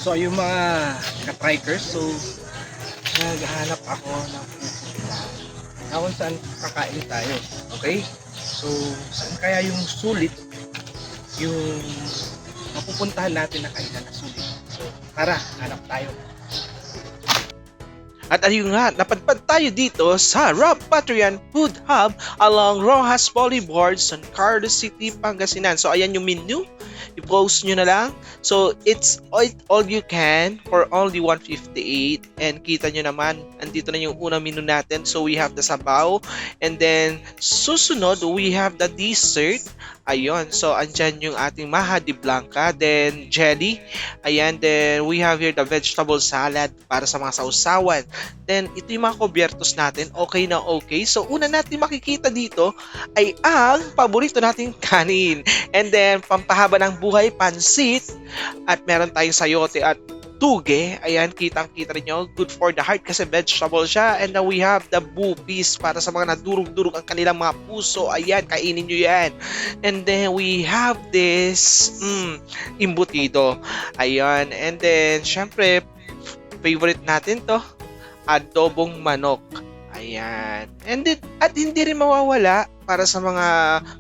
So yung mga ka-trikers, so naghahanap ako ng pupuntahan na kung saan kakain tayo. Okay? So saan kaya yung sulit, yung mapupuntahan natin na kainan na sulit. So tara, hanap tayo. At ayun nga, napadpad tayo dito sa Rob Patrian Food Hub along Rojas Boulevard, San Carlos City, Pangasinan. So ayan yung menu, i-post nyo na lang. So it's all you can for only 158, and kita nyo naman, andito na yung unang menu natin. So we have the sabaw, and then susunod we have the dessert. Ayun, so andyan yung ating maha de blanca, then jelly. Ayan, then we have here the vegetable salad para sa mga sausawan. Then ito yung mga kubyertos natin, okay na okay. So una natin makikita dito ay ang paborito nating kanin. And then pampahaba ng buhay, pansit. At meron tayong sayote at tuge. Ayan, kitang-kita rin nyo. Good for the heart kasi vegetable siya. And then we have the bupis para sa mga nadurog-durog ang kanilang mga puso. Ayan, kainin nyo yan. And then we have this imbutido. Ayan. And then, syempre, favorite natin to, adobong manok. Ayan. And then, at hindi rin mawawala para sa mga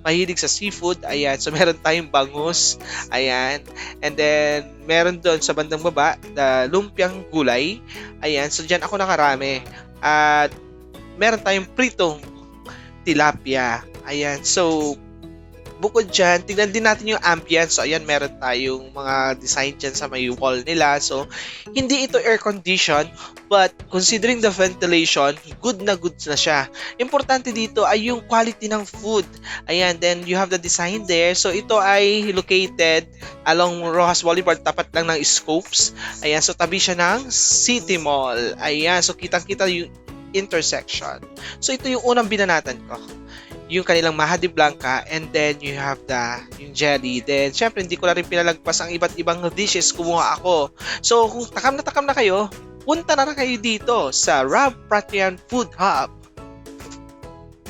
mahilig sa seafood. Ayan. So, meron tayong bangus. Ayan. And then, meron doon sa bandang baba, the lumpiang gulay. Ayan. So, dyan ako nakarami. At meron tayong pritong tilapia. Ayan. So, bukod dyan, tingnan din natin yung ambience. So, ayan, meron tayong mga design dyan sa may wall nila. So, hindi ito air condition, but considering the ventilation, good na siya. Importante dito ay yung quality ng food. Ayan, then you have the design there. So, ito ay located along Rojas Boulevard, tapat lang ng Scopes. Ayan, so tabi siya ng City Mall. Ayan, so kitang-kita yung intersection. So, ito yung unang binanatan ko, yung kanilang maha de blanca, and then you have yung jelly. Then syempre hindi ko na rin pinalagpas ang iba't ibang dishes, kumuha ako. So kung takam na kayo, punta na kayo dito sa Rob Patrian Food Hub.